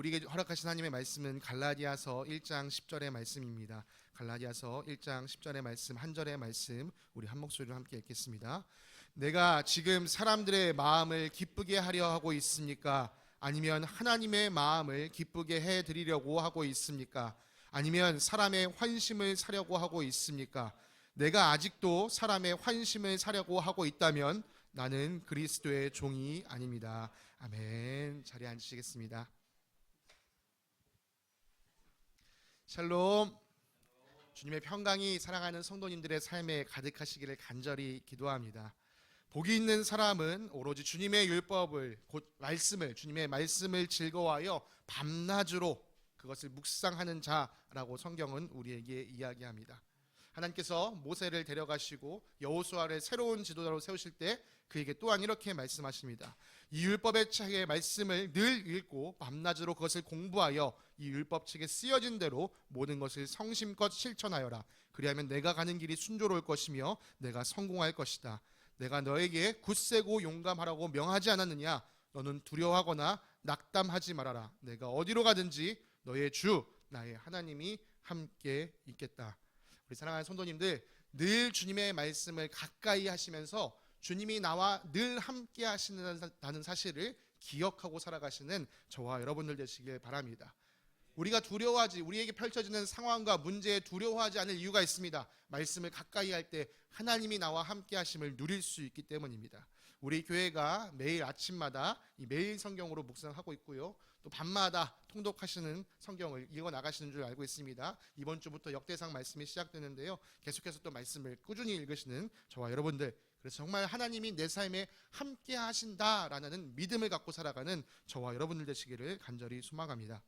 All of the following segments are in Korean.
우리에게 허락하신 하나님의 말씀은 갈라디아서 1장 10절의 말씀입니다. 갈라디아서 1장 10절의 말씀, 한 절의 말씀 우리 한 목소리로 함께 읽겠습니다. 내가 지금 사람들의 마음을 기쁘게 하려 하고 있습니까? 아니면 하나님의 마음을 기쁘게 해드리려고 하고 있습니까? 아니면 사람의 환심을 사려고 하고 있습니까? 내가 아직도 사람의 환심을 사려고 하고 있다면 나는 그리스도의 종이 아닙니다. 아멘. 자리에 앉으시겠습니다. 샬롬. 주님의 평강이 사랑하는 성도님들의 삶에 가득하시기를 간절히 기도합니다. 복이 있는 사람은 오로지 주님의 율법을, 곧 말씀을, 주님의 말씀을 즐거워하여 밤낮으로 그것을 묵상하는 자라고 성경은 우리에게 이야기합니다. 하나님께서 모세를 데려가시고 여호수아를 새로운 지도자로 세우실 때 그에게 또한 이렇게 말씀하십니다. 이 율법의 책의 말씀을 늘 읽고 밤낮으로 그것을 공부하여 이 율법책에 쓰여진 대로 모든 것을 성심껏 실천하여라. 그리하면 내가 가는 길이 순조로울 것이며 내가 성공할 것이다. 내가 너에게 굳세고 용감하라고 명하지 않았느냐? 너는 두려워하거나 낙담하지 말아라. 내가 어디로 가든지 너의 주 나의 하나님이 함께 있겠다. 우리 사랑하는 성도님들, 늘 주님의 말씀을 가까이 하시면서 주님이 나와 늘 함께 하시는 사실을 기억하고 살아가시는 저와 여러분들 되시길 바랍니다. 우리가 두려워하지, 우리에게 펼쳐지는 상황과 문제에 두려워하지 않을 이유가 있습니다. 말씀을 가까이 할 때 하나님이 나와 함께 하심을 누릴 수 있기 때문입니다. 우리 교회가 매일 아침마다 이 매일 성경으로 묵상하고 있고요, 또 밤마다 통독하시는 성경을 읽어 나가시는 줄 알고 있습니다. 이번 주부터 역대상 말씀이 시작되는데요, 계속해서 또 말씀을 꾸준히 읽으시는 저와 여러분들, 그래서 정말 하나님이 내 삶에 함께 하신다라는 믿음을 갖고 살아가는 저와 여러분들 되시기를 간절히 소망합니다.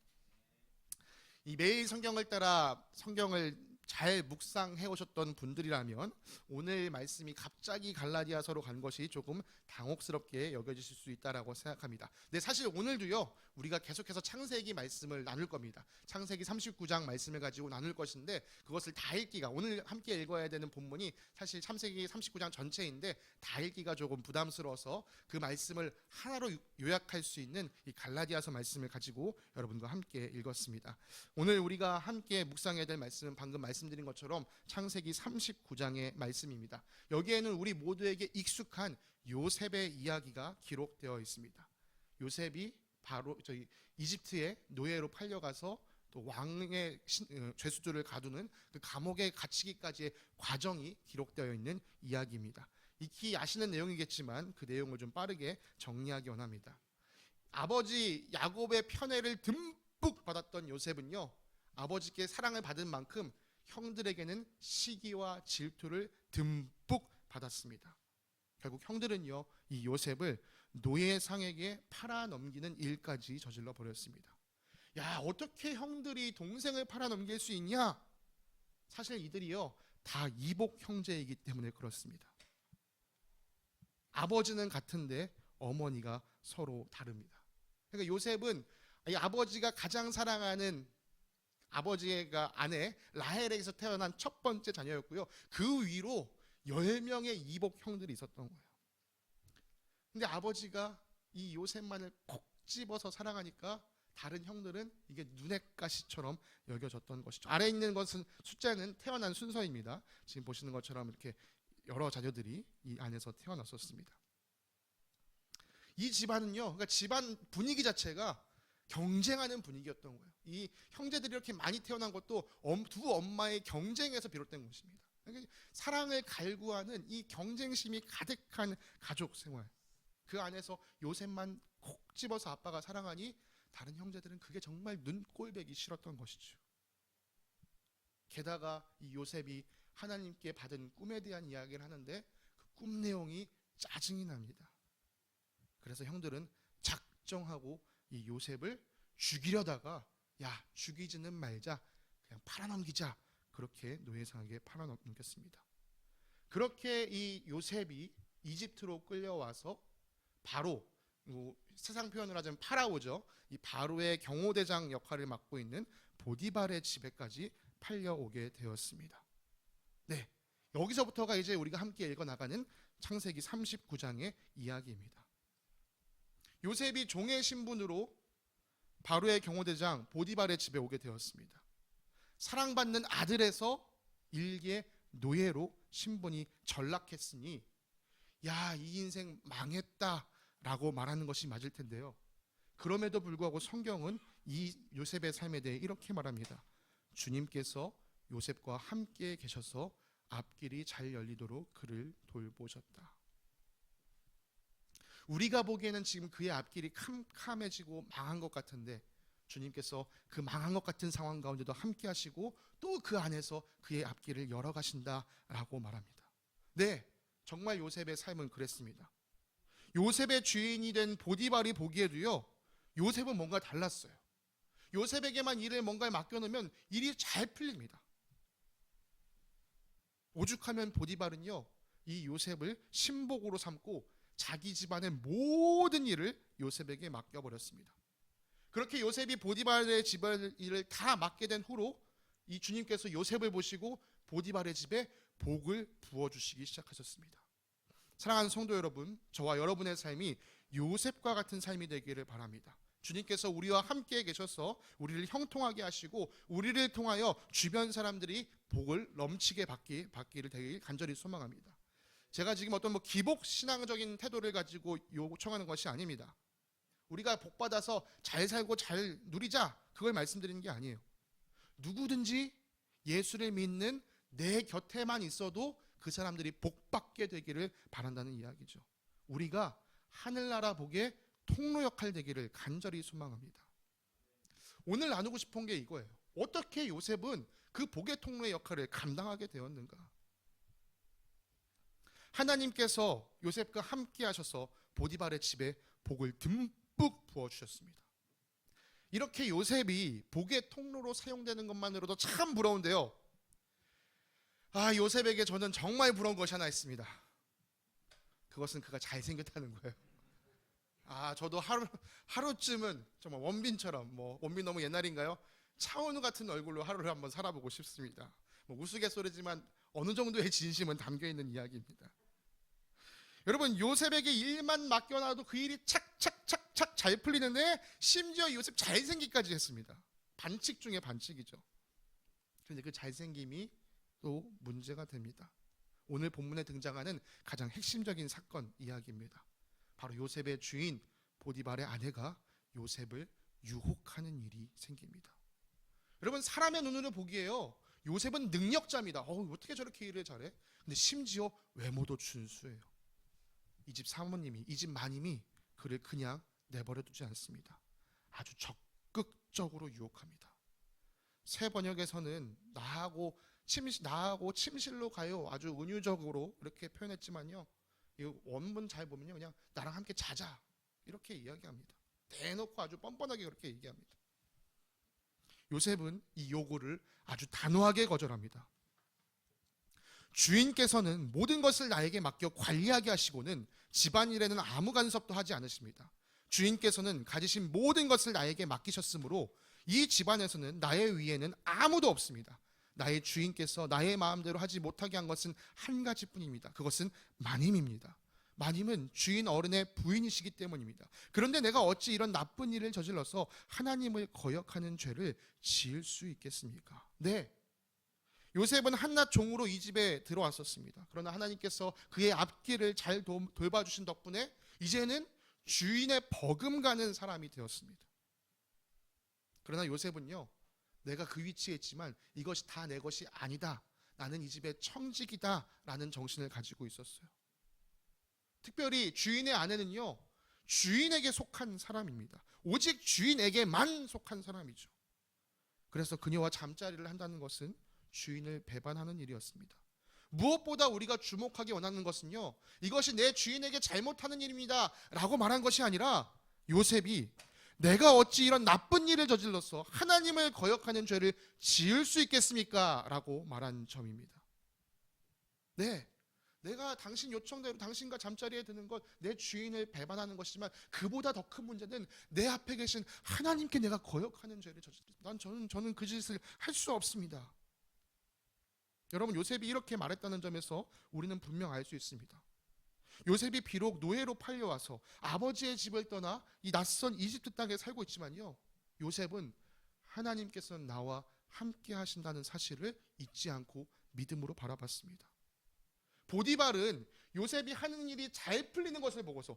이 매일 성경을 따라 성경을 잘 묵상해 오셨던 분들이라면 오늘 말씀이 갑자기 갈라디아서로 간 것이 조금 당혹스럽게 여겨지실 수 있다라고 생각합니다. 근데 사실 오늘도요, 우리가 계속해서 창세기 말씀을 나눌 겁니다. 창세기 39장 말씀을 가지고 나눌 것인데, 그것을 다 읽기가, 오늘 함께 읽어야 되는 본문이 사실 창세기 39장 전체인데 다 읽기가 조금 부담스러워서 그 말씀을 하나로 요약할 수 있는 이 갈라디아서 말씀을 가지고 여러분과 함께 읽었습니다. 오늘 우리가 함께 묵상해야 될 말씀은 방금 말씀드린 것처럼 창세기 39장의 말씀입니다. 여기에는 우리 모두에게 익숙한 요셉의 이야기가 기록되어 있습니다. 요셉이 바로 이집트의 노예로 팔려가서 또 왕의 죄수들을 가두는 그 감옥에 갇히기까지의 과정이 기록되어 있는 이야기입니다. 익히 아시는 내용이겠지만 그 내용을 좀 빠르게 정리하기 원합니다. 아버지 야곱의 편애를 듬뿍 받았던 요셉은요, 아버지께 사랑을 받은 만큼 형들에게는 시기와 질투를 듬뿍 받았습니다. 결국 형들은요, 이 요셉을 노예상에게 팔아넘기는 일까지 저질러 버렸습니다. 야, 어떻게 형들이 동생을 팔아넘길 수 있냐? 사실 이들이요, 다 이복 형제이기 때문에 그렇습니다. 아버지는 같은데 어머니가 서로 다릅니다. 그러니까 요셉은 이 아버지가 가장 사랑하는 아버지의 아내 라헬에게서 태어난 첫 번째 자녀였고요, 그 위로 10명의 이복 형들이 있었던 거예요. 근데 아버지가 이 요셉만을 콕 집어서 사랑하니까 다른 형들은 이게 눈엣 가시처럼 여겨졌던 것이죠. 아래 있는 것은 숫자는 태어난 순서입니다. 지금 보시는 것처럼 이렇게 여러 자녀들이 이 안에서 태어났었습니다. 이 집안은요, 그러니까 집안 분위기 자체가 경쟁하는 분위기였던 거예요. 이 형제들이 이렇게 많이 태어난 것도 두 엄마의 경쟁에서 비롯된 것입니다. 그러니까 사랑을 갈구하는 이 경쟁심이 가득한 가족 생활, 그 안에서 요셉만 콕 집어서 아빠가 사랑하니 다른 형제들은 그게 정말 눈꼴배기 싫었던 것이죠. 게다가 이 요셉이 하나님께 받은 꿈에 대한 이야기를 하는데 그 꿈 내용이 짜증이 납니다. 그래서 형들은 작정하고 이 요셉을 죽이려다가, 야, 죽이지는 말자, 그냥 팔아넘기자, 그렇게 노예상에게 팔아넘겼습니다. 그렇게 이 요셉이 이집트로 끌려와서 바로, 세상 표현을 하자면 파라오죠, 이 바로의 경호대장 역할을 맡고 있는 보디발의 집에까지 팔려오게 되었습니다. 네, 여기서부터가 이제 우리가 함께 읽어나가는 창세기 39장의 이야기입니다. 요셉이 종의 신분으로 바로의 경호대장 보디발의 집에 오게 되었습니다. 사랑받는 아들에서 일개 노예로 신분이 전락했으니 야, 이 인생 망했다라고 말하는 것이 맞을 텐데요. 그럼에도 불구하고 성경은 이 요셉의 삶에 대해 이렇게 말합니다. 주님께서 요셉과 함께 계셔서 앞길이 잘 열리도록 그를 돌보셨다. 우리가 보기에는 지금 그의 앞길이 캄캄해지고 망한 것 같은데 주님께서 그 망한 것 같은 상황 가운데도 함께 하시고 또 그 안에서 그의 앞길을 열어가신다라고 말합니다. 네, 정말 요셉의 삶은 그랬습니다. 요셉의 주인이 된 보디발이 보기에도요, 요셉은 뭔가 달랐어요. 요셉에게만 일을 뭔가를 맡겨놓으면 일이 잘 풀립니다. 오죽하면 보디발은요, 이 요셉을 신복으로 삼고 자기 집안의 모든 일을 요셉에게 맡겨버렸습니다. 그렇게 요셉이 보디발의 집안 일을 다 맡게 된 후로 이 주님께서 요셉을 보시고 보디발의 집에 복을 부어주시기 시작하셨습니다. 사랑하는 성도 여러분, 저와 여러분의 삶이 요셉과 같은 삶이 되기를 바랍니다. 주님께서 우리와 함께 계셔서 우리를 형통하게 하시고 우리를 통하여 주변 사람들이 복을 넘치게 받기를 되길 간절히 소망합니다. 제가 지금 어떤 기복 신앙적인 태도를 가지고 요청하는 것이 아닙니다. 우리가 복 받아서 잘 살고 잘 누리자, 그걸 말씀드리는 게 아니에요. 누구든지 예수를 믿는 내 곁에만 있어도 그 사람들이 복 받게 되기를 바란다는 이야기죠. 우리가 하늘나라 복의 통로 역할 되기를 간절히 소망합니다. 오늘 나누고 싶은 게 이거예요. 어떻게 요셉은 그 복의 통로의 역할을 감당하게 되었는가? 하나님께서 요셉과 함께 하셔서 보디발의 집에 복을 듬뿍 부어주셨습니다. 이렇게 요셉이 복의 통로로 사용되는 것만으로도 참 부러운데요. 요셉에게 저는 정말 부러운 것이 하나 있습니다. 그것은 그가 잘생겼다는 거예요. 저도 하루쯤은 정말 원빈처럼, 원빈 너무 옛날인가요? 차은우 같은 얼굴로 하루를 한번 살아보고 싶습니다. 우스갯소리지만 어느 정도의 진심은 담겨있는 이야기입니다. 여러분, 요셉에게 일만 맡겨놔도 그 일이 착착착착 잘 풀리는데 심지어 요셉 잘생기까지 했습니다. 반칙 중에 반칙이죠. 그런데 그 잘생김이 또 문제가 됩니다. 오늘 본문에 등장하는 가장 핵심적인 사건 이야기입니다. 바로 요셉의 주인 보디발의 아내가 요셉을 유혹하는 일이 생깁니다. 여러분, 사람의 눈으로 보기에요, 요셉은 능력자입니다. 어떻게 저렇게 일을 잘해? 근데 심지어 외모도 준수해요. 이 집 사모님이, 이 집 마님이 그를 그냥 내버려 두지 않습니다. 아주 적극적으로 유혹합니다. 새 번역에서는 나하고 침실로 가요, 아주 은유적으로 이렇게 표현했지만요, 이 원문 잘 보면요, 그냥 나랑 함께 자자 이렇게 이야기합니다. 대놓고 아주 뻔뻔하게 그렇게 얘기합니다. 요셉은 이 요구를 아주 단호하게 거절합니다. 주인께서는 모든 것을 나에게 맡겨 관리하게 하시고는 집안일에는 아무 간섭도 하지 않으십니다. 주인께서는 가지신 모든 것을 나에게 맡기셨으므로 이 집안에서는 나의 위에는 아무도 없습니다. 나의 주인께서 나의 마음대로 하지 못하게 한 것은 한 가지뿐입니다. 그것은 마님입니다. 마님은 주인 어른의 부인이시기 때문입니다. 그런데 내가 어찌 이런 나쁜 일을 저질러서 하나님을 거역하는 죄를 지을 수 있겠습니까? 네, 요셉은 한낱 종으로 이 집에 들어왔었습니다. 그러나 하나님께서 그의 앞길을 잘 돌봐주신 덕분에 이제는 주인의 버금가는 사람이 되었습니다. 그러나 요셉은요, 내가 그 위치에 있지만 이것이 다 내 것이 아니다, 나는 이 집의 청직이다 라는 정신을 가지고 있었어요. 특별히 주인의 아내는요, 주인에게 속한 사람입니다. 오직 주인에게만 속한 사람이죠. 그래서 그녀와 잠자리를 한다는 것은 주인을 배반하는 일이었습니다. 무엇보다 우리가 주목하기 원하는 것은요, 이것이 내 주인에게 잘못하는 일입니다 라고 말한 것이 아니라 요셉이 내가 어찌 이런 나쁜 일을 저질러서 하나님을 거역하는 죄를 지을 수 있겠습니까? 라고 말한 점입니다. 네, 내가 당신 요청대로 당신과 잠자리에 드는 것, 내 주인을 배반하는 것이지만 그보다 더 큰 문제는 내 앞에 계신 하나님께 내가 거역하는 죄를 저질렀다. 저는 그 짓을 할 수 없습니다. 여러분, 요셉이 이렇게 말했다는 점에서 우리는 분명 알 수 있습니다. 요셉이 비록 노예로 팔려와서 아버지의 집을 떠나 이 낯선 이집트 땅에 살고 있지만요, 요셉은 하나님께서 나와 함께 하신다는 사실을 잊지 않고 믿음으로 바라봤습니다. 보디발은 요셉이 하는 일이 잘 풀리는 것을 보고서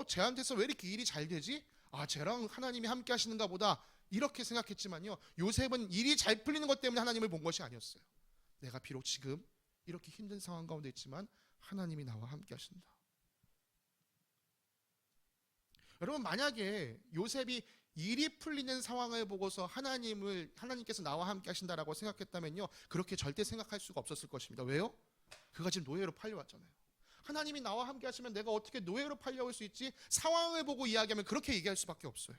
쟤한테서 왜 이렇게 일이 잘 되지? 쟤랑 하나님이 함께 하시는가 보다, 이렇게 생각했지만요, 요셉은 일이 잘 풀리는 것 때문에 하나님을 본 것이 아니었어요. 내가 비록 지금 이렇게 힘든 상황 가운데 있지만 하나님이 나와 함께 하신다. 여러분, 만약에 요셉이 일이 풀리는 상황을 보고서 하나님께서 나와 함께 하신다라고 생각했다면요, 그렇게 절대 생각할 수가 없었을 것입니다. 왜요? 그가 지금 노예로 팔려왔잖아요. 하나님이 나와 함께 하시면 내가 어떻게 노예로 팔려올 수 있지? 상황을 보고 이야기하면 그렇게 얘기할 수밖에 없어요.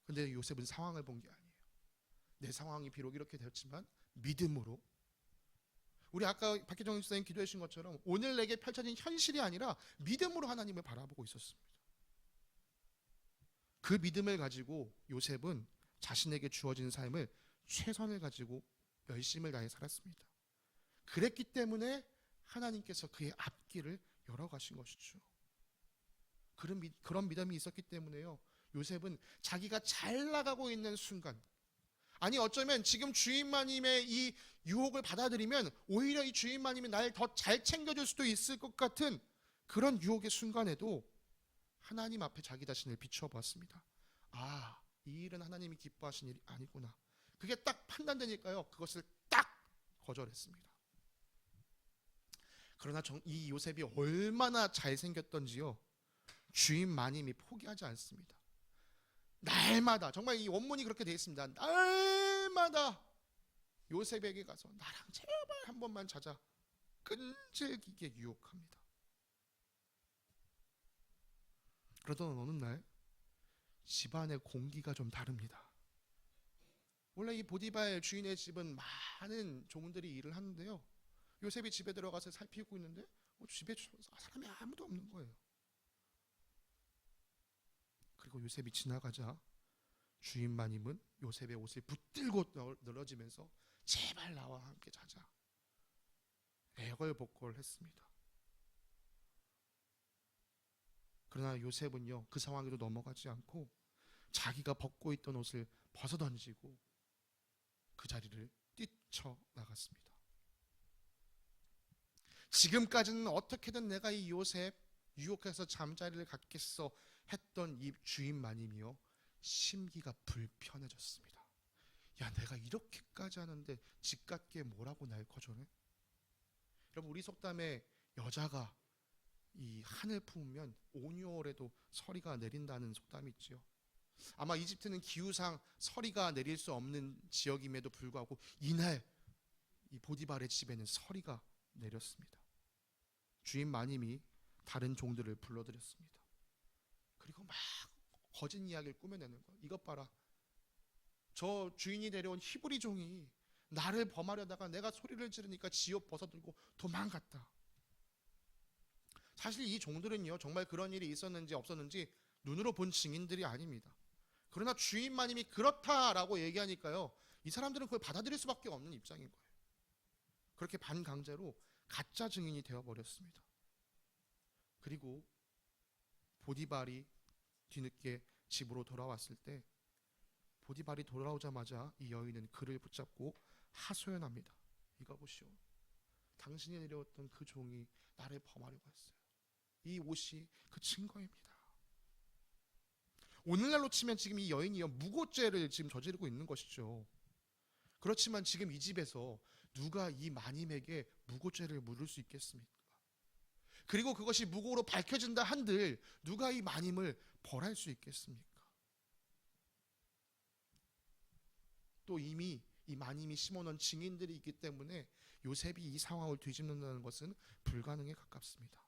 근데 요셉은 상황을 본 게 아니에요. 내 상황이 비록 이렇게 되었지만 믿음으로, 우리 아까 박혜정 목사님 기도해 주신 것처럼 오늘 내게 펼쳐진 현실이 아니라 믿음으로 하나님을 바라보고 있었습니다. 그 믿음을 가지고 요셉은 자신에게 주어진 삶을 최선을 가지고 열심을 다해 살았습니다. 그랬기 때문에 하나님께서 그의 앞길을 열어가신 것이죠. 그런 믿음이 있었기 때문에요, 요셉은 자기가 잘 나가고 있는 순간, 아니 어쩌면 지금 주인마님의 이 유혹을 받아들이면 오히려 이 주인마님이 날 더 잘 챙겨줄 수도 있을 것 같은 그런 유혹의 순간에도 하나님 앞에 자기 자신을 비추어 보았습니다. 이 일은 하나님이 기뻐하신 일이 아니구나. 그게 딱 판단되니까요, 그것을 딱 거절했습니다. 그러나 이 요셉이 얼마나 잘생겼던지요, 주인 마님이 포기하지 않습니다. 날마다, 정말 이 원문이 그렇게 되어 있습니다. 날마다 요셉에게 가서 나랑 제발 한 번만 자자, 끈질기게 유혹합니다. 그러던 어느 날 집안의 공기가 좀 다릅니다. 원래 이 보디발 주인의 집은 많은 종들이 일을 하는데요, 요셉이 집에 들어가서 살피고 있는데 집에 사람이 아무도 없는 거예요. 그리고 요셉이 지나가자 주인 마님은 요셉의 옷을 붙들고 늘어지면서 제발 나와 함께 자자, 애걸복걸했습니다. 그러나 요셉은요, 그 상황에도 넘어가지 않고 자기가 벗고 있던 옷을 벗어던지고 그 자리를 뛰쳐나갔습니다. 지금까지는 어떻게든 내가 이 요셉 유혹해서 잠자리를 갖겠어 했던 이 주인 마님이요, 심기가 불편해졌습니다. 야, 내가 이렇게까지 하는데 집같게 뭐라고 날 거절해? 여러분, 우리 속담에 여자가 이 한을 품으면 5, 6월에도 서리가 내린다는 속담이 있죠. 아마 이집트는 기후상 서리가 내릴 수 없는 지역임에도 불구하고 이날 이 보디발의 집에는 서리가 내렸습니다. 주인 마님이 다른 종들을 불러들였습니다. 그리고 막 거짓 이야기를 꾸며내는 거예요. 이것 봐라, 저 주인이 데려온 히브리 종이 나를 범하려다가 내가 소리를 지르니까 지옷 벗어들고 도망갔다. 사실 이 종들은요, 정말 그런 일이 있었는지 없었는지 눈으로 본 증인들이 아닙니다. 그러나 주인 마님이 그렇다라고 얘기하니까요, 이 사람들은 그걸 받아들일 수밖에 없는 입장인 거예요. 그렇게 반강제로 가짜 증인이 되어버렸습니다. 그리고 보디발이 뒤늦게 집으로 돌아왔을 때, 보디발이 돌아오자마자 이 여인은 그를 붙잡고 하소연합니다. 이거 보시오, 당신이 내려왔던 그 종이 나를 범하려고 했어요. 이 옷이 그 증거입니다. 오늘날로 치면 지금 이 여인이요, 무고죄를 지금 저지르고 있는 것이죠. 그렇지만 지금 이 집에서 누가 이 마님에게 무고죄를 물을 수 있겠습니까? 그리고 그것이 무고로 밝혀진다 한들 누가 이 마님을 벌할 수 있겠습니까? 또 이미 이 마님이 심어놓은 증인들이 있기 때문에 요셉이 이 상황을 뒤집는다는 것은 불가능에 가깝습니다.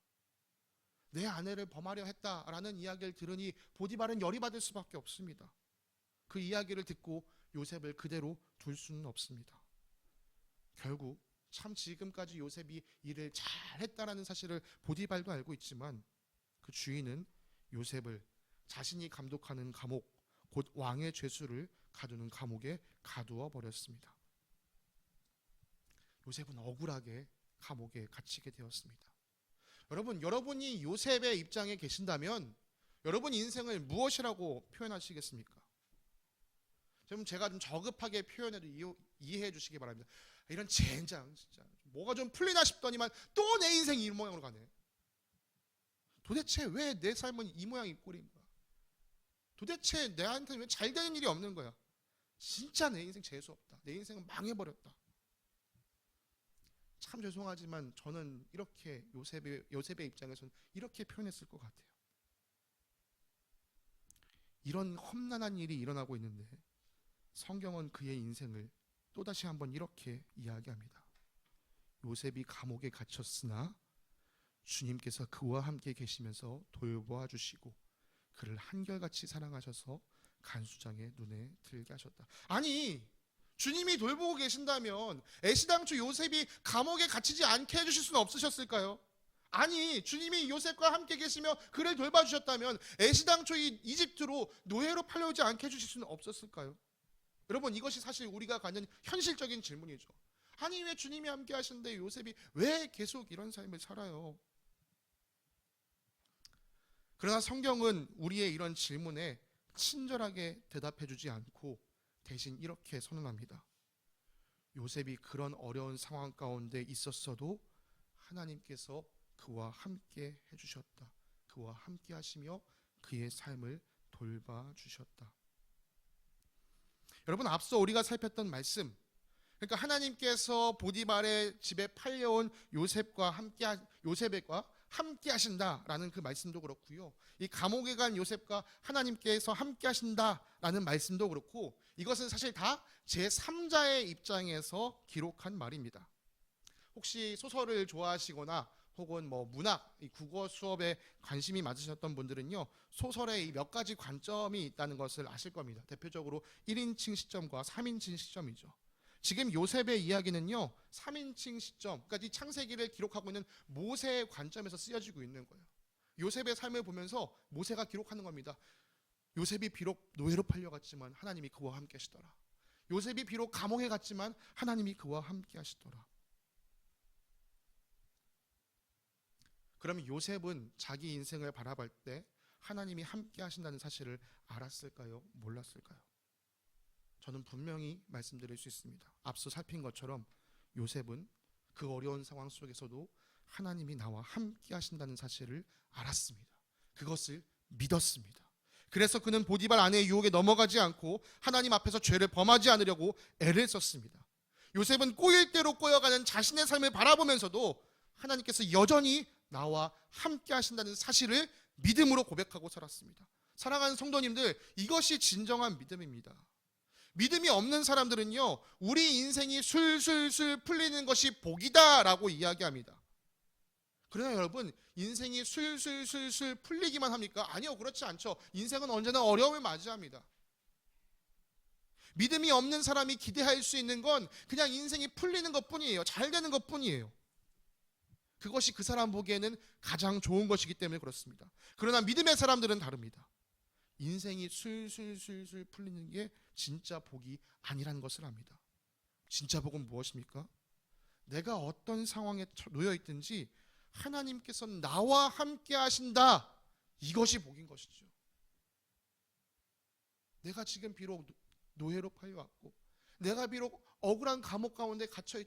내 아내를 범하려 했다라는 이야기를 들으니 보디발은 열이 받을 수밖에 없습니다. 그 이야기를 듣고 요셉을 그대로 둘 수는 없습니다. 결국 참 지금까지 요셉이 일을 잘했다라는 사실을 보디발도 알고 있지만 그 주인은 요셉을 자신이 감독하는 감옥, 곧 왕의 죄수를 가두는 감옥에 가두어 버렸습니다. 요셉은 억울하게 감옥에 갇히게 되었습니다. 여러분, 여러분이 요셉의 입장에 계신다면 여러분 인생을 무엇이라고 표현하시겠습니까? 좀 제가 좀 저급하게 표현해도 이해해 주시기 바랍니다. 이런 젠장 진짜 뭐가 좀 풀리나 싶더니만 또 내 인생이 이 모양으로 가네. 도대체 왜 내 삶은 이 모양 이 꼴인 거야? 도대체 내한테는 왜 잘 되는 일이 없는 거야? 진짜 내 인생 재수 없다. 내 인생은 망해버렸다. 참 죄송하지만 저는 이렇게 요셉의 입장에서는 이렇게 표현했을 것 같아요. 이런 험난한 일이 일어나고 있는데 성경은 그의 인생을 또다시 한번 이렇게 이야기합니다. 요셉이 감옥에 갇혔으나 주님께서 그와 함께 계시면서 돌보아 주시고 그를 한결같이 사랑하셔서 간수장의 눈에 들게 하셨다. 아니, 주님이 돌보고 계신다면 애시당초 요셉이 감옥에 갇히지 않게 해주실 수는 없으셨을까요? 아니, 주님이 요셉과 함께 계시며 그를 돌봐주셨다면 애시당초 이 이집트로 노예로 팔려오지 않게 해주실 수는 없었을까요? 여러분, 이것이 사실 우리가 갖는 현실적인 질문이죠. 아니, 왜 주님이 함께 하시는데 요셉이 왜 계속 이런 삶을 살아요? 그러나 성경은 우리의 이런 질문에 친절하게 대답해주지 않고 대신 이렇게 선언합니다. 요셉이 그런 어려운 상황 가운데 있었어도 하나님께서 그와 함께 해주셨다. 그와 함께 하시며 그의 삶을 돌봐주셨다. 여러분, 앞서 우리가 살폈던 말씀, 그러니까 하나님께서 보디발의 집에 팔려온 요셉과 함께 하신다라는 그 말씀도 그렇고요. 이 감옥에 간 요셉과 하나님께서 함께 하신다라는 말씀도 그렇고, 이것은 사실 다 제3자의 입장에서 기록한 말입니다. 혹시 소설을 좋아하시거나 혹은 문학, 국어 수업에 관심이 많으셨던 분들은요, 소설에 이 몇 가지 관점이 있다는 것을 아실 겁니다. 대표적으로 1인칭 시점과 3인칭 시점이죠. 지금 요셉의 이야기는요, 3인칭 시점, 그러니까 이 창세기를 기록하고 있는 모세의 관점에서 쓰여지고 있는 거예요. 요셉의 삶을 보면서 모세가 기록하는 겁니다. 요셉이 비록 노예로 팔려갔지만 하나님이 그와 함께 하시더라. 요셉이 비록 감옥에 갔지만 하나님이 그와 함께 하시더라. 그러면 요셉은 자기 인생을 바라볼 때 하나님이 함께 하신다는 사실을 알았을까요? 몰랐을까요? 저는 분명히 말씀드릴 수 있습니다. 앞서 살핀 것처럼 요셉은 그 어려운 상황 속에서도 하나님이 나와 함께 하신다는 사실을 알았습니다. 그것을 믿었습니다. 그래서 그는 보디발 아내의 유혹에 넘어가지 않고 하나님 앞에서 죄를 범하지 않으려고 애를 썼습니다. 요셉은 꼬일 대로 꼬여가는 자신의 삶을 바라보면서도 하나님께서 여전히 나와 함께 하신다는 사실을 믿음으로 고백하고 살았습니다. 사랑하는 성도님들, 이것이 진정한 믿음입니다. 믿음이 없는 사람들은요, 우리 인생이 술술술 풀리는 것이 복이다라고 이야기합니다. 그러나 여러분, 인생이 술술술술 풀리기만 합니까? 아니요, 그렇지 않죠. 인생은 언제나 어려움을 맞이합니다. 믿음이 없는 사람이 기대할 수 있는 건 그냥 인생이 풀리는 것뿐이에요. 잘 되는 것뿐이에요. 그것이 그 사람 보기에는 가장 좋은 것이기 때문에 그렇습니다. 그러나 믿음의 사람들은 다릅니다. 인생이 술술술술 풀리는 게 진짜 복이 아니라는 것을 압니다. 진짜 복은 무엇입니까? 내가 어떤 상황에 놓여 있든지 하나님께서 나와 함께 하신다. 이것이 복인 것이죠. 내가 지금 비록 노예로 팔려왔고, 내가 비록 억울한 감옥 가운데 갇혀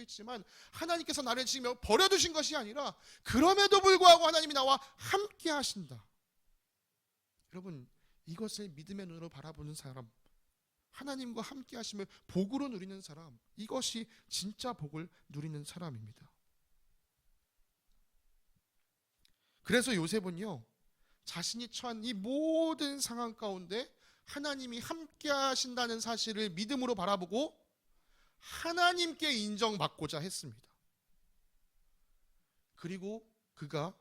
있지만 하나님께서 나를 지금 버려두신 것이 아니라 그럼에도 불구하고 하나님이 나와 함께 하신다. 여러분, 이것을 믿음의 눈으로 바라보는 사람, 하나님과 함께 하심을 복으로 누리는 사람, 이것이 진짜 복을 누리는 사람입니다. 그래서 요셉은요, 자신이 처한 이 모든 상황 가운데 하나님이 함께 하신다는 사실을 믿음으로 바라보고 하나님께 인정받고자 했습니다. 그리고 그가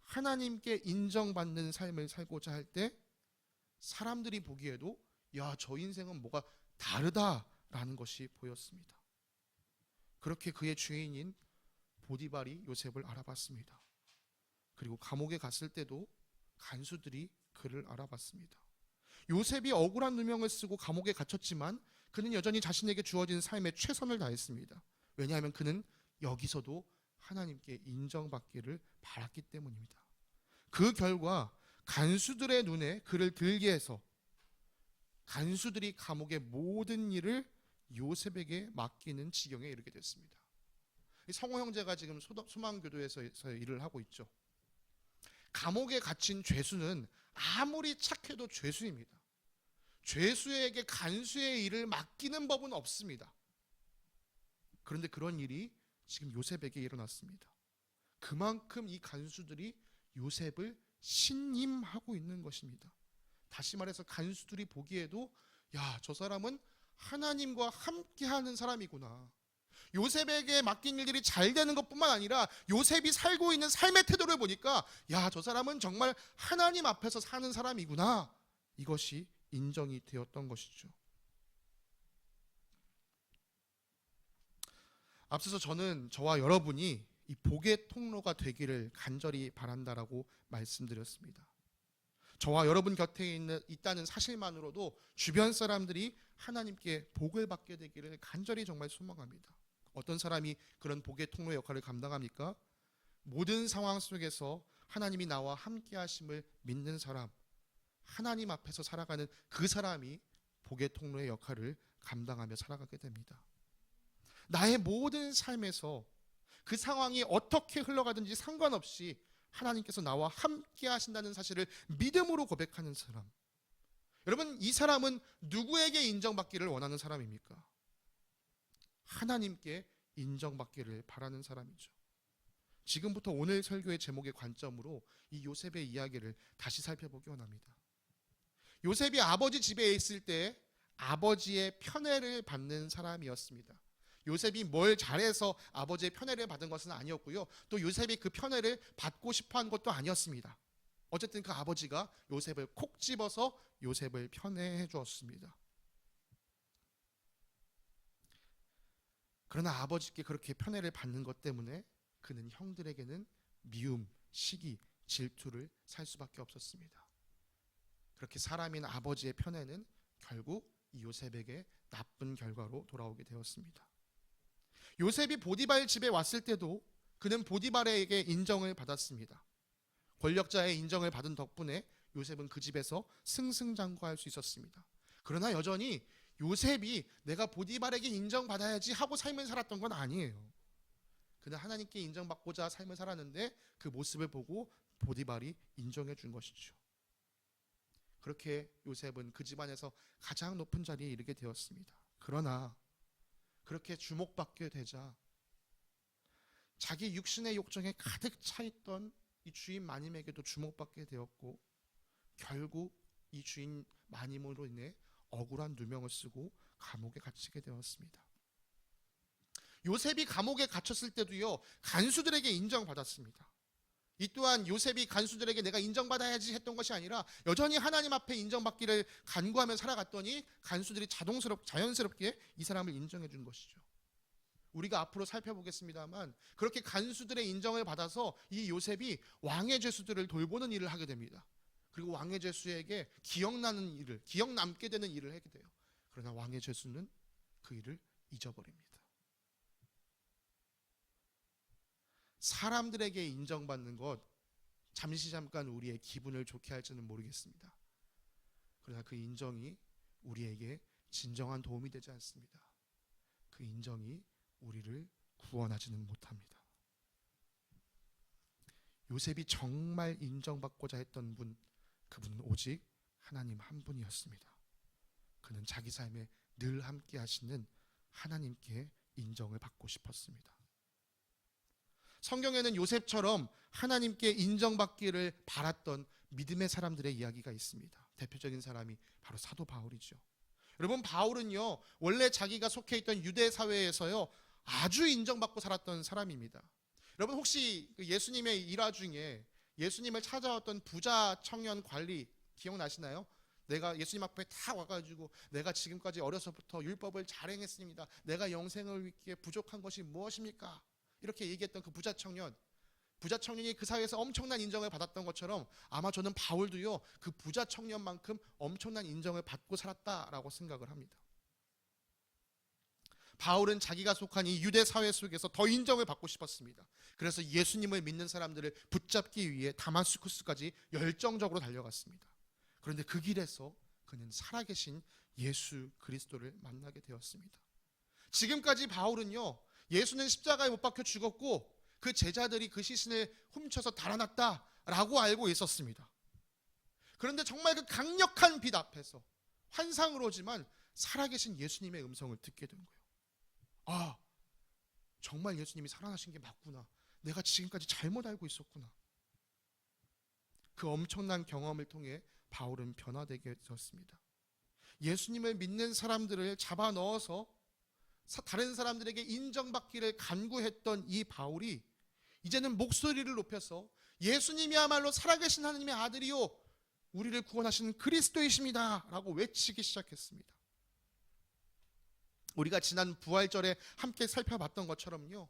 하나님께 인정받는 삶을 살고자 할 때 사람들이 보기에도 야, 저 인생은 뭐가 다르다라는 것이 보였습니다. 그렇게 그의 주인인 보디발이 요셉을 알아봤습니다. 그리고 감옥에 갔을 때도 간수들이 그를 알아봤습니다. 요셉이 억울한 누명을 쓰고 감옥에 갇혔지만 그는 여전히 자신에게 주어진 삶에 최선을 다했습니다. 왜냐하면 그는 여기서도 하나님께 인정받기를 바랐기 때문입니다. 그 결과 간수들의 눈에 그를 들게 해서 간수들이 감옥의 모든 일을 요셉에게 맡기는 지경에 이르게 됐습니다. 성호 형제가 지금 소망교도에서 일을 하고 있죠. 감옥에 갇힌 죄수는 아무리 착해도 죄수입니다. 죄수에게 간수의 일을 맡기는 법은 없습니다. 그런데 그런 일이 지금 요셉에게 일어났습니다. 그만큼 이 간수들이 요셉을 신임하고 있는 것입니다. 다시 말해서 간수들이 보기에도 야, 저 사람은 하나님과 함께하는 사람이구나. 요셉에게 맡긴 일들이 잘 되는 것뿐만 아니라 요셉이 살고 있는 삶의 태도를 보니까 야, 저 사람은 정말 하나님 앞에서 사는 사람이구나. 이것이 인정이 되었던 것이죠. 앞서서 저는 저와 여러분이 이 복의 통로가 되기를 간절히 바란다라고 말씀드렸습니다. 저와 여러분 곁에 있다는 사실만으로도 주변 사람들이 하나님께 복을 받게 되기를 간절히 정말 소망합니다. 어떤 사람이 그런 복의 통로 역할을 감당합니까? 모든 상황 속에서 하나님이 나와 함께 하심을 믿는 사람, 하나님 앞에서 살아가는 그 사람이 복의 통로의 역할을 감당하며 살아가게 됩니다. 나의 모든 삶에서 그 상황이 어떻게 흘러가든지 상관없이 하나님께서 나와 함께 하신다는 사실을 믿음으로 고백하는 사람. 여러분, 이 사람은 누구에게 인정받기를 원하는 사람입니까? 하나님께 인정받기를 바라는 사람이죠. 지금부터 오늘 설교의 제목의 관점으로 이 요셉의 이야기를 다시 살펴보기 원합니다. 요셉이 아버지 집에 있을 때 아버지의 편애를 받는 사람이었습니다. 요셉이 뭘 잘해서 아버지의 편애를 받은 것은 아니었고요. 또 요셉이 그 편애를 받고 싶어한 것도 아니었습니다. 어쨌든 그 아버지가 요셉을 콕 집어서 요셉을 편애해 주었습니다. 그러나 아버지께 그렇게 편애를 받는 것 때문에 그는 형들에게는 미움, 시기, 질투를 살 수밖에 없었습니다. 그렇게 사람인 아버지의 편애는 결국 이 요셉에게 나쁜 결과로 돌아오게 되었습니다. 요셉이 보디발 집에 왔을 때도 그는 보디발에게 인정을 받았습니다. 권력자의 인정을 받은 덕분에 요셉은 그 집에서 승승장구할 수 있었습니다. 그러나 여전히 요셉이 내가 보디발에게 인정받아야지 하고 삶을 살았던 건 아니에요. 그는 하나님께 인정받고자 삶을 살았는데 그 모습을 보고 보디발이 인정해 준 것이죠. 그렇게 요셉은 그 집안에서 가장 높은 자리에 이르게 되었습니다. 그러나 그렇게 주목받게 되자 자기 육신의 욕정에 가득 차 있던 이 주인 마님에게도 주목받게 되었고 결국 이 주인 마님으로 인해 억울한 누명을 쓰고 감옥에 갇히게 되었습니다. 요셉이 감옥에 갇혔을 때도요, 간수들에게 인정받았습니다. 이 또한 요셉이 간수들에게 내가 인정받아야지 했던 것이 아니라 여전히 하나님 앞에 인정받기를 간구하며 살아갔더니 간수들이 자연스럽게 이 사람을 인정해 준 것이죠. 우리가 앞으로 살펴보겠습니다만 그렇게 간수들의 인정을 받아서 이 요셉이 왕의 죄수들을 돌보는 일을 하게 됩니다. 그리고 왕의 죄수에게 기억 남게 되는 일을 하게 돼요. 그러나 왕의 죄수는 그 일을 잊어버립니다. 사람들에게 인정받는 것 잠깐 우리의 기분을 좋게 할지는 모르겠습니다. 그러나 그 인정이 우리에게 진정한 도움이 되지 않습니다. 그 인정이 우리를 구원하지는 못합니다. 요셉이 정말 인정받고자 했던 분, 그분은 오직 하나님 한 분이었습니다. 그는 자기 삶에 늘 함께 하시는 하나님께 인정을 받고 싶었습니다. 성경에는 요셉처럼 하나님께 인정받기를 바랐던 믿음의 사람들의 이야기가 있습니다. 대표적인 사람이 바로 사도 바울이죠. 여러분, 바울은요 원래 자기가 속해 있던 유대 사회에서요 아주 인정받고 살았던 사람입니다. 여러분, 혹시 예수님의 일화 중에 예수님을 찾아왔던 부자 청년 관리 기억나시나요? 내가 예수님 앞에 다 와가지고 내가 지금까지 어려서부터 율법을 잘 행했습니다. 내가 영생을 위해 부족한 것이 무엇입니까? 이렇게 얘기했던 그 부자 청년이 그 사회에서 엄청난 인정을 받았던 것처럼 아마 저는 바울도요 그 부자 청년만큼 엄청난 인정을 받고 살았다라고 생각을 합니다. 바울은 자기가 속한 이 유대 사회 속에서 더 인정을 받고 싶었습니다. 그래서 예수님을 믿는 사람들을 붙잡기 위해 다마스쿠스까지 열정적으로 달려갔습니다. 그런데 그 길에서 그는 살아계신 예수 그리스도를 만나게 되었습니다. 지금까지 바울은요, 예수는 십자가에 못 박혀 죽었고 그 제자들이 그 시신을 훔쳐서 달아났다라고 알고 있었습니다. 그런데 정말 그 강력한 빛 앞에서 환상으로지만 살아계신 예수님의 음성을 듣게 된 거예요. 아, 정말 예수님이 살아나신 게 맞구나. 내가 지금까지 잘못 알고 있었구나. 그 엄청난 경험을 통해 바울은 변화되게 되었습니다. 예수님을 믿는 사람들을 잡아 넣어서 다른 사람들에게 인정받기를 간구했던 이 바울이 이제는 목소리를 높여서 예수님이야말로 살아계신 하나님의 아들이요 우리를 구원하시는 그리스도이십니다 라고 외치기 시작했습니다. 우리가 지난 부활절에 함께 살펴봤던 것처럼요,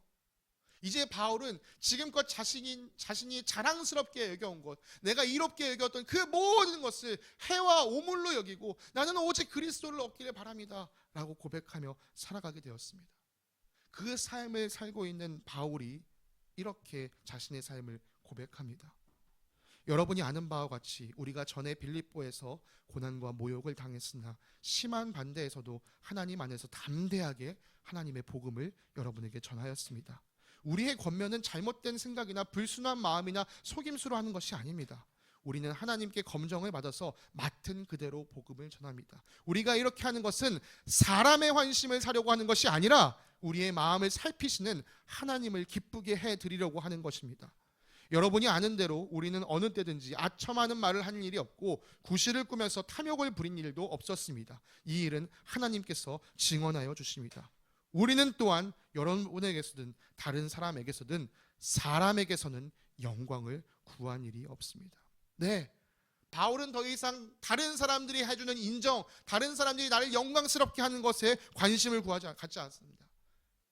이제 바울은 지금껏 자신이 자랑스럽게 여겨온 것, 내가 이롭게 여겼던 그 모든 것을 해와 오물로 여기고 나는 오직 그리스도를 얻기를 바랍니다 라고 고백하며 살아가게 되었습니다. 그 삶을 살고 있는 바울이 이렇게 자신의 삶을 고백합니다. 여러분이 아는 바와 같이 우리가 전에 빌립보에서 고난과 모욕을 당했으나 심한 반대에서도 하나님 안에서 담대하게 하나님의 복음을 여러분에게 전하였습니다. 우리의 권면은 잘못된 생각이나 불순한 마음이나 속임수로 하는 것이 아닙니다. 우리는 하나님께 검정을 받아서 맡은 그대로 복음을 전합니다. 우리가 이렇게 하는 것은 사람의 환심을 사려고 하는 것이 아니라 우리의 마음을 살피시는 하나님을 기쁘게 해드리려고 하는 것입니다. 여러분이 아는 대로 우리는 어느 때든지 아첨하는 말을 하는 일이 없고 구실을 꾸면서 탐욕을 부린 일도 없었습니다. 이 일은 하나님께서 증언하여 주십니다. 우리는 또한 여러분에게서든 다른 사람에게서든 사람에게서는 영광을 구한 일이 없습니다. 네, 바울은 더 이상 다른 사람들이 해주는 인정, 다른 사람들이 나를 영광스럽게 하는 것에 관심을 갖지 않습니다.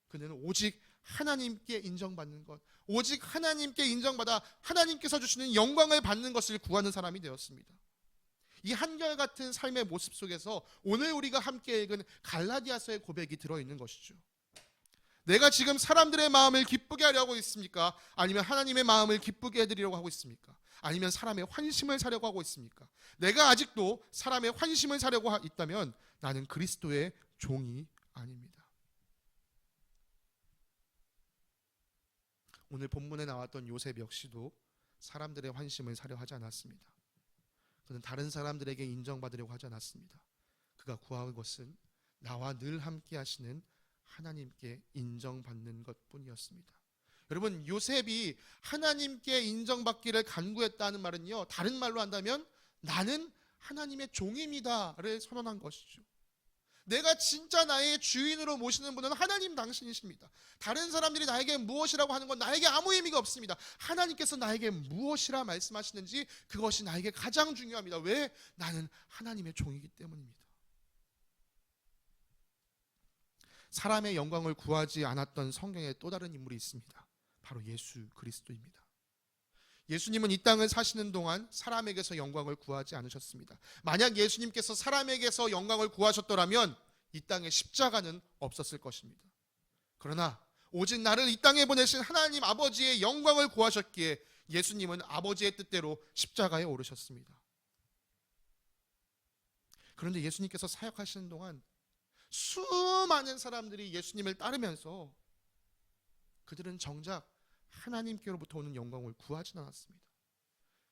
그는 오직 하나님께 인정받는 것, 오직 하나님께 인정받아 하나님께서 주시는 영광을 받는 것을 구하는 사람이 되었습니다. 이 한결같은 삶의 모습 속에서 오늘 우리가 함께 읽은 갈라디아서의 고백이 들어있는 것이죠. 내가 지금 사람들의 마음을 기쁘게 하려고 있습니까? 아니면 하나님의 마음을 기쁘게 해드리려고 하고 있습니까? 아니면 사람의 환심을 사려고 하고 있습니까? 내가 아직도 사람의 환심을 사려고 있다면 나는 그리스도의 종이 아닙니다. 오늘 본문에 나왔던 요셉 역시도 사람들의 환심을 사려 하지 않았습니다. 그는 다른 사람들에게 인정받으려고 하지 않았습니다. 그가 구한 것은 나와 늘 함께 하시는 하나님께 인정받는 것뿐이었습니다. 여러분, 요셉이 하나님께 인정받기를 간구했다는 말은요, 다른 말로 한다면 나는 하나님의 종입니다를 선언한 것이죠. 내가 진짜 나의 주인으로 모시는 분은 하나님 당신이십니다. 다른 사람들이 나에게 무엇이라고 하는 건 나에게 아무 의미가 없습니다. 하나님께서 나에게 무엇이라 말씀하시는지 그것이 나에게 가장 중요합니다. 왜? 나는 하나님의 종이기 때문입니다. 사람의 영광을 구하지 않았던 성경에 또 다른 인물이 있습니다. 바로 예수 그리스도입니다. 예수님은 이 땅을 사시는 동안 사람에게서 영광을 구하지 않으셨습니다. 만약 예수님께서 사람에게서 영광을 구하셨더라면 이 땅에 십자가는 없었을 것입니다. 그러나 오직 나를 이 땅에 보내신 하나님 아버지의 영광을 구하셨기에 예수님은 아버지의 뜻대로 십자가에 오르셨습니다. 그런데 예수님께서 사역하시는 동안 수많은 사람들이 예수님을 따르면서 그들은 정작 하나님께로부터 오는 영광을 구하지 않았습니다.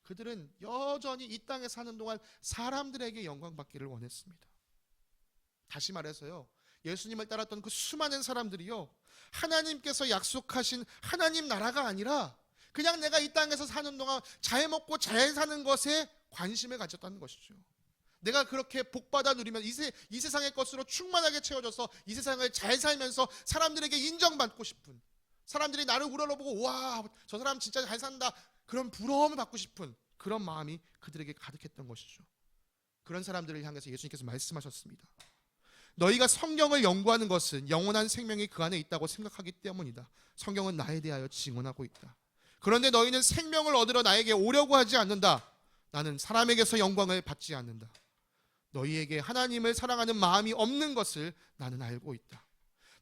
그들은 여전히 이 땅에 사는 동안 사람들에게 영광 받기를 원했습니다. 다시 말해서요, 예수님을 따랐던 그 수많은 사람들이요, 하나님께서 약속하신 하나님 나라가 아니라 그냥 내가 이 땅에서 사는 동안 잘 먹고 잘 사는 것에 관심을 가졌다는 것이죠. 내가 그렇게 복받아 누리면 이 세상의 것으로 충만하게 채워져서 이 세상을 잘 살면서 사람들에게 인정받고 싶은, 사람들이 나를 우러러보고 와, 저 사람 진짜 잘 산다, 그런 부러움을 받고 싶은 그런 마음이 그들에게 가득했던 것이죠. 그런 사람들을 향해서 예수님께서 말씀하셨습니다. 너희가 성경을 연구하는 것은 영원한 생명이 그 안에 있다고 생각하기 때문이다. 성경은 나에 대하여 증언하고 있다. 그런데 너희는 생명을 얻으러 나에게 오려고 하지 않는다. 나는 사람에게서 영광을 받지 않는다. 너희에게 하나님을 사랑하는 마음이 없는 것을 나는 알고 있다.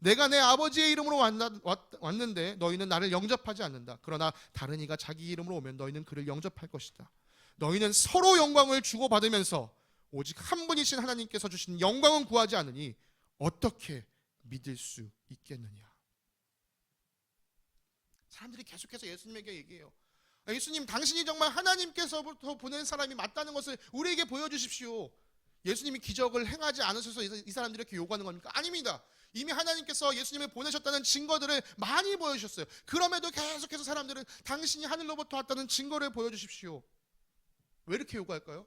내가 내 아버지의 이름으로 왔는데 너희는 나를 영접하지 않는다. 그러나 다른 이가 자기 이름으로 오면 너희는 그를 영접할 것이다. 너희는 서로 영광을 주고받으면서 오직 한 분이신 하나님께서 주신 영광은 구하지 않으니 어떻게 믿을 수 있겠느냐. 사람들이 계속해서 예수님에게 얘기해요. 예수님, 당신이 정말 하나님께서부터 보낸 사람이 맞다는 것을 우리에게 보여주십시오. 예수님이 기적을 행하지 않으셔서 이 사람들이 이렇게 요구하는 겁니까? 아닙니다. 이미 하나님께서 예수님을 보내셨다는 증거들을 많이 보여주셨어요. 그럼에도 계속해서 사람들은 당신이 하늘로부터 왔다는 증거를 보여주십시오. 왜 이렇게 요구할까요?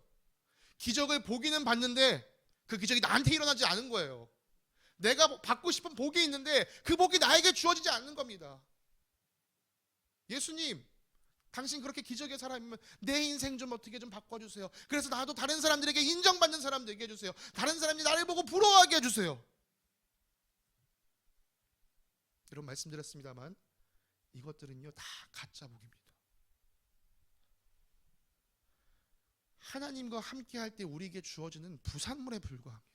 기적을 보기는 봤는데 그 기적이 나한테 일어나지 않은 거예요. 내가 받고 싶은 복이 있는데 그 복이 나에게 주어지지 않는 겁니다. 예수님, 당신 그렇게 기적의 사람이면 내 인생 좀 어떻게 좀 바꿔주세요. 그래서 나도 다른 사람들에게 인정받는 사람 되게 해주세요. 다른 사람이 나를 보고 부러워하게 해주세요. 이런 말씀드렸습니다만 이것들은요 다 가짜 복입니다. 하나님과 함께 할 때 우리에게 주어지는 부산물에 불과합니다.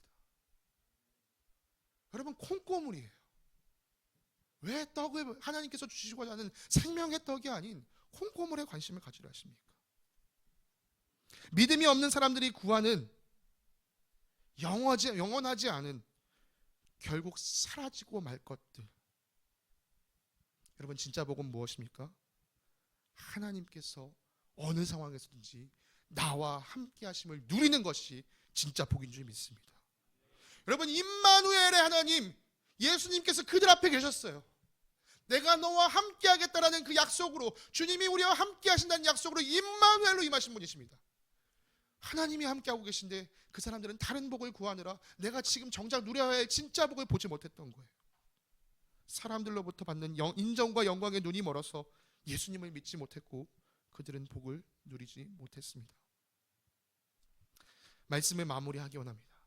여러분, 콩고물이에요. 왜 떡을 하나님께서 주시고자 하는 생명의 떡이 아닌 콩고물에 관심을 가지려 하십니까? 믿음이 없는 사람들이 구하는 영원하지 않은 결국 사라지고 말 것들. 여러분, 진짜 복은 무엇입니까? 하나님께서 어느 상황에서든지 나와 함께 하심을 누리는 것이 진짜 복인 줄 믿습니다. 여러분, 임마누엘의 하나님, 예수님께서 그들 앞에 계셨어요. 내가 너와 함께 하겠다라는 그 약속으로, 주님이 우리와 함께 하신다는 약속으로 임마누엘로 임하신 분이십니다. 하나님이 함께 하고 계신데 그 사람들은 다른 복을 구하느라 내가 지금 정작 누려야 할 진짜 복을 보지 못했던 거예요. 사람들로부터 받는 인정과 영광의 눈이 멀어서 예수님을 믿지 못했고 그들은 복을 누리지 못했습니다. 말씀을 마무리하기 원합니다.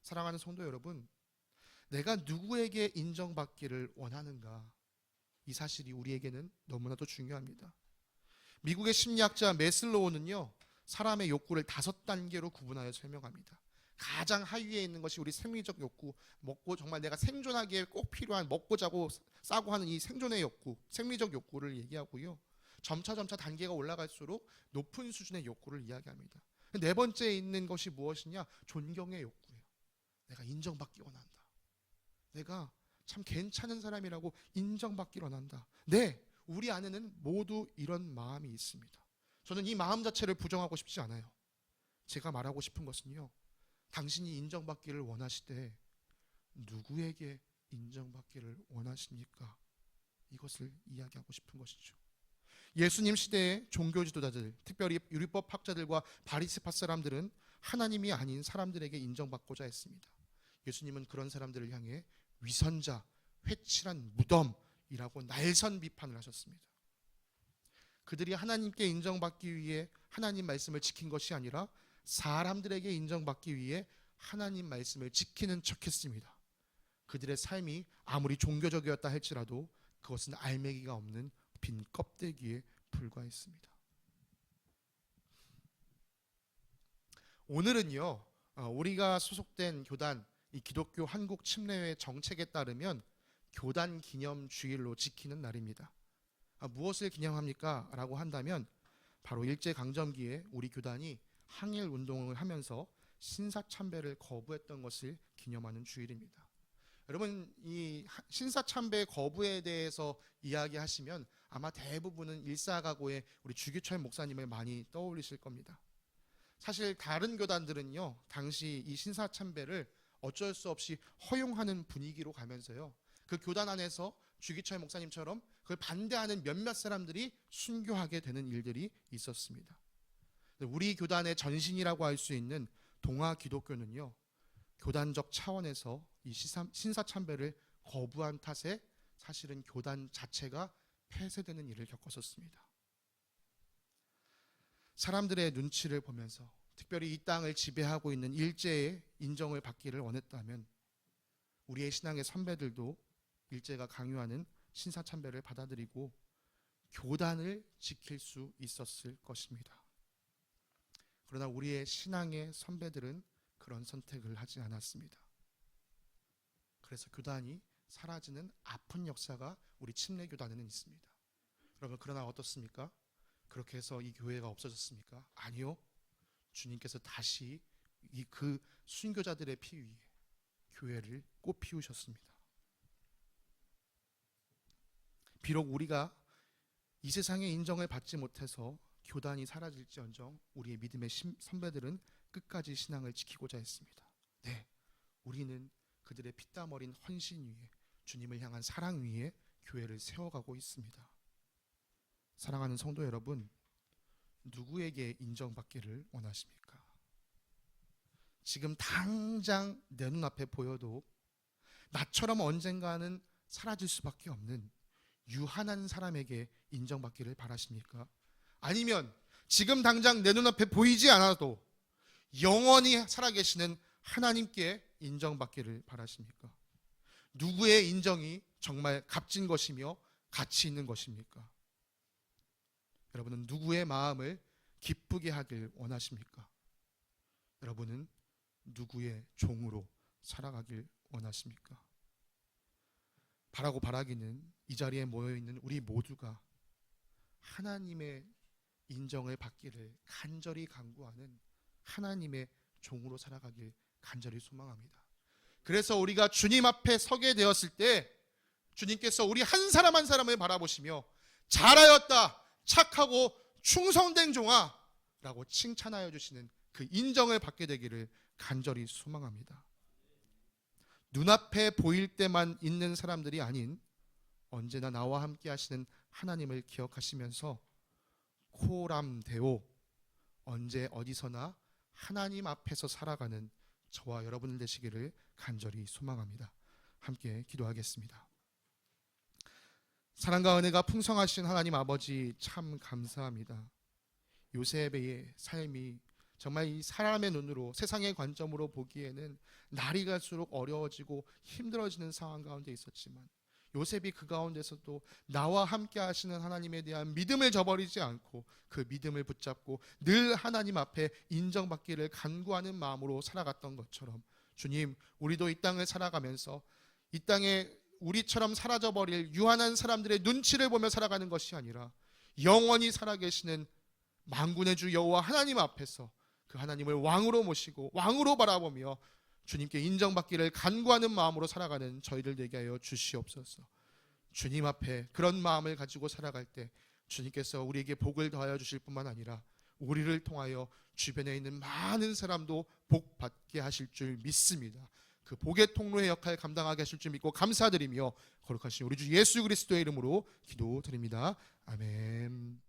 사랑하는 성도 여러분, 내가 누구에게 인정받기를 원하는가, 이 사실이 우리에게는 너무나도 중요합니다. 미국의 심리학자 매슬로우는요, 사람의 욕구를 5단계로 구분하여 설명합니다. 가장 하위에 있는 것이 우리 생리적 욕구, 먹고 정말 내가 생존하기에 꼭 필요한 먹고 자고 싸고 하는 이 생존의 욕구, 생리적 욕구를 얘기하고요. 점차 단계가 올라갈수록 높은 수준의 욕구를 이야기합니다. 네 번째에 있는 것이 무엇이냐? 존경의 욕구예요. 내가 인정받기 원한다. 내가 참 괜찮은 사람이라고 인정받기를 원한다. 네, 우리 안에는 모두 이런 마음이 있습니다. 저는 이 마음 자체를 부정하고 싶지 않아요. 제가 말하고 싶은 것은요, 당신이 인정받기를 원하시되 누구에게 인정받기를 원하십니까? 이것을 이야기하고 싶은 것이죠. 예수님 시대의 종교 지도자들, 특별히 율법 학자들과 바리새파 사람들은 하나님이 아닌 사람들에게 인정받고자 했습니다. 예수님은 그런 사람들을 향해 위선자, 회칠한 무덤이라고 날선 비판을 하셨습니다. 그들이 하나님께 인정받기 위해 하나님 말씀을 지킨 것이 아니라 사람들에게 인정받기 위해 하나님 말씀을 지키는 척했습니다. 그들의 삶이 아무리 종교적이었다 할지라도 그것은 알맹이가 없는 빈 껍데기에 불과했습니다. 오늘은요, 우리가 소속된 교단, 이 기독교 한국 침례회 정책에 따르면 교단 기념 주일로 지키는 날입니다. 무엇을 기념합니까? 라고 한다면 바로 일제강점기에 우리 교단이 항일 운동을 하면서 신사참배를 거부했던 것을 기념하는 주일입니다. 여러분, 이 신사참배 거부에 대해서 이야기하시면 아마 대부분은 일사가고의 우리 주기철 목사님을 많이 떠올리실 겁니다. 사실 다른 교단들은요, 당시 이 신사참배를 어쩔 수 없이 허용하는 분위기로 가면서요, 그 교단 안에서 주기철 목사님처럼 그걸 반대하는 몇몇 사람들이 순교하게 되는 일들이 있었습니다. 우리 교단의 전신이라고 할 수 있는 동아 기독교는요, 교단적 차원에서 이 신사참배를 거부한 탓에 사실은 교단 자체가 폐쇄되는 일을 겪었었습니다. 사람들의 눈치를 보면서 특별히 이 땅을 지배하고 있는 일제의 인정을 받기를 원했다면 우리의 신앙의 선배들도 일제가 강요하는 신사참배를 받아들이고 교단을 지킬 수 있었을 것입니다. 그러나 우리의 신앙의 선배들은 그런 선택을 하지 않았습니다. 그래서 교단이 사라지는 아픈 역사가 우리 침례교단에는 있습니다. 여러분, 그러나 어떻습니까? 그렇게 해서 이 교회가 없어졌습니까? 아니요. 주님께서 다시 이 그 순교자들의 피 위에 교회를 꽃 피우셨습니다. 비록 우리가 이 세상의 인정을 받지 못해서 교단이 사라질지언정 우리의 믿음의 선배들은 끝까지 신앙을 지키고자 했습니다. 네, 우리는 그들의 피땀 어린 헌신 위에, 주님을 향한 사랑 위에 교회를 세워가고 있습니다. 사랑하는 성도 여러분, 누구에게 인정받기를 원하십니까? 지금 당장 내 눈앞에 보여도 나처럼 언젠가는 사라질 수밖에 없는 유한한 사람에게 인정받기를 바라십니까? 아니면 지금 당장 내 눈앞에 보이지 않아도 영원히 살아계시는 하나님께 인정받기를 바라십니까? 누구의 인정이 정말 값진 것이며 가치 있는 것입니까? 여러분은 누구의 마음을 기쁘게 하길 원하십니까? 여러분은 누구의 종으로 살아가길 원하십니까? 바라고 바라기는 이 자리에 모여있는 우리 모두가 하나님의 인정을 받기를 간절히 간구하는 하나님의 종으로 살아가길 간절히 소망합니다. 그래서 우리가 주님 앞에 서게 되었을 때 주님께서 우리 한 사람 한 사람을 바라보시며 잘하였다, 착하고 충성된 종아 라고 칭찬하여 주시는 그 인정을 받게 되기를 간절히 소망합니다. 눈앞에 보일 때만 있는 사람들이 아닌 언제나 나와 함께 하시는 하나님을 기억하시면서 코람데오, 언제 어디서나 하나님 앞에서 살아가는 저와 여러분 되시기를 간절히 소망합니다. 함께 기도하겠습니다. 사랑과 은혜가 풍성하신 하나님 아버지, 참 감사합니다. 요셉의 삶이 정말 이 사람의 눈으로, 세상의 관점으로 보기에는 날이 갈수록 어려워지고 힘들어지는 상황 가운데 있었지만 요셉이 그 가운데서도 나와 함께 하시는 하나님에 대한 믿음을 저버리지 않고 그 믿음을 붙잡고 늘 하나님 앞에 인정받기를 간구하는 마음으로 살아갔던 것처럼, 주님, 우리도 이 땅을 살아가면서 이 땅에 우리처럼 사라져버릴 유한한 사람들의 눈치를 보며 살아가는 것이 아니라 영원히 살아계시는 만군의 주 여호와 하나님 앞에서 그 하나님을 왕으로 모시고 왕으로 바라보며 주님께 인정받기를 간구하는 마음으로 살아가는 저희들 되게 하여 주시옵소서. 주님 앞에 그런 마음을 가지고 살아갈 때 주님께서 우리에게 복을 더하여 주실 뿐만 아니라 우리를 통하여 주변에 있는 많은 사람도 복 받게 하실 줄 믿습니다. 그 복의 통로의 역할 감당하게 하실 줄 믿고 감사드리며 거룩하신 우리 주 예수 그리스도의 이름으로 기도드립니다. 아멘.